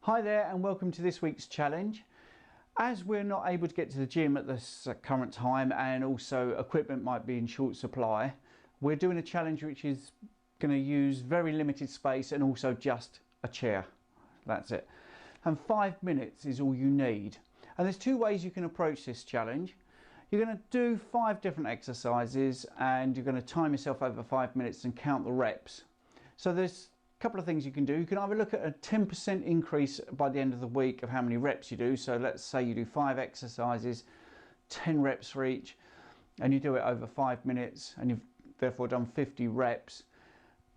Hi there and welcome to this week's challenge. As we're not able to get to the gym at this current time and also equipment might be in short supply, we're doing a challenge which is going to use very limited space and also just a chair. That's it. And 5 minutes is all you need. And there's two ways you can approach this challenge. You're going to do 5 different exercises and you're going to time yourself over 5 minutes and count the reps. So there's couple of things you can do. You can either look at a 10% increase by the end of the week of how many reps you do. So let's say you do 5 exercises, 10 reps for each, and you do it over 5 minutes and you've therefore done 50 reps.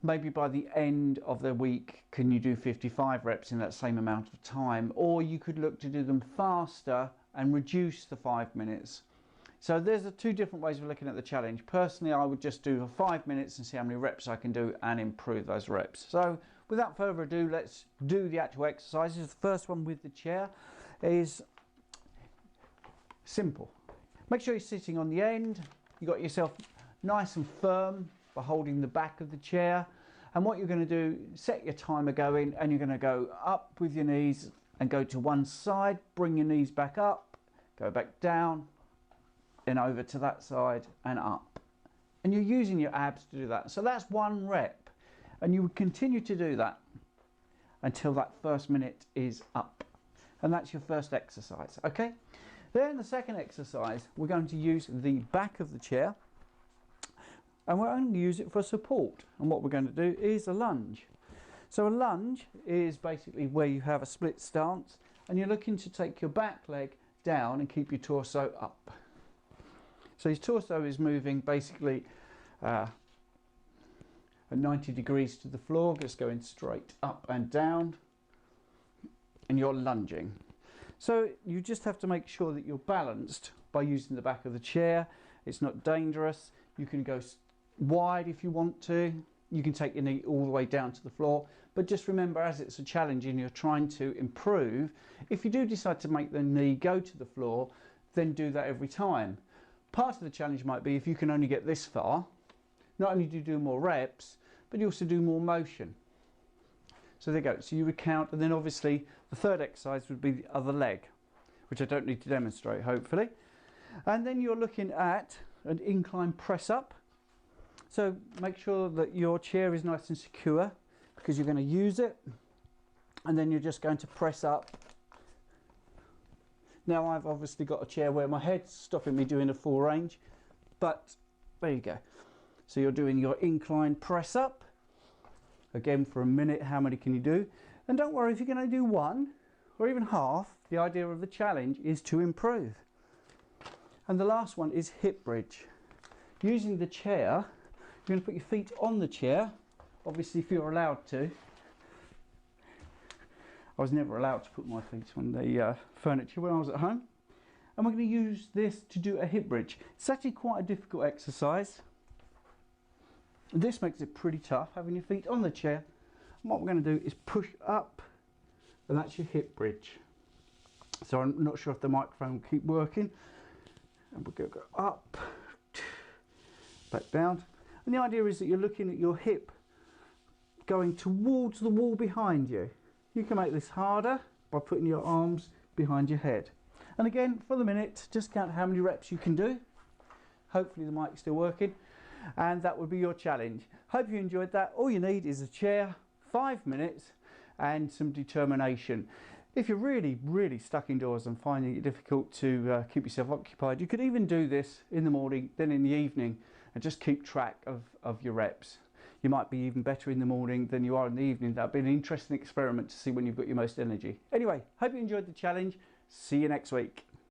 Maybe by the end of the week can you do 55 reps in that same amount of time, or you could look to do them faster and reduce the 5 minutes. So there's the 2 different ways of looking at the challenge. Personally, I would just do for 5 minutes and see how many reps I can do and improve those reps. So without further ado, let's do the actual exercises. The first one with the chair is simple. Make sure you're sitting on the end. You got yourself nice and firm by holding the back of the chair. And what you're going to do, set your timer going, and you're going to go up with your knees and go to one side, bring your knees back up, go back down, then over to that side and up, and you're using your abs to do that. So that's 1 rep, and you would continue to do that until that first minute is up, and that's your first exercise. Okay, then the second exercise, we're going to use the back of the chair and we're going to use it for support. And what we're going to do is a lunge. So a lunge is basically where you have a split stance and you're looking to take your back leg down and keep your torso up. So his torso is moving basically at 90 degrees to the floor, just going straight up and down, and you're lunging. So you just have to make sure that you're balanced by using the back of the chair. It's not dangerous. You can go wide if you want to. You can take your knee all the way down to the floor. But just remember, as it's a challenge and you're trying to improve, if you do decide to make the knee go to the floor, then do that every time. Part of the challenge might be if you can only get this far, not only do you do more reps, but you also do more motion. So there you go. So you would count, and then obviously the third exercise would be the other leg, which I don't need to demonstrate, hopefully. And then you're looking at an incline press up. So make sure that your chair is nice and secure because you're going to use it. And then you're just going to press up. Now I've obviously got a chair where my head's stopping me doing a full range, but there you go. So you're doing your incline press up. Again for a minute, how many can you do? And don't worry if you're going to do 1 or even half, the idea of the challenge is to improve. And the last one is hip bridge. Using the chair, you're going to put your feet on the chair, obviously if you're allowed to. I was never allowed to put my feet on the furniture when I was at home. And we're going to use this to do a hip bridge. It's actually quite a difficult exercise. This makes it pretty tough, having your feet on the chair. And what we're going to do is push up, and that's your hip bridge. So I'm not sure if the microphone will keep working. And we're going to go up, back down. And the idea is that you're looking at your hip going towards the wall behind you. You can make this harder by putting your arms behind your head. And again, for the minute, just count how many reps you can do. Hopefully the mic's still working. And that would be your challenge. Hope you enjoyed that. All you need is a chair, 5 minutes, and some determination. If you're really stuck indoors and finding it difficult to keep yourself occupied, you could even do this in the morning, then in the evening, and just keep track of your reps. You might be even better in the morning than you are in the evening. That'd be an interesting experiment to see when you've got your most energy. Anyway, hope you enjoyed the challenge. See you next week.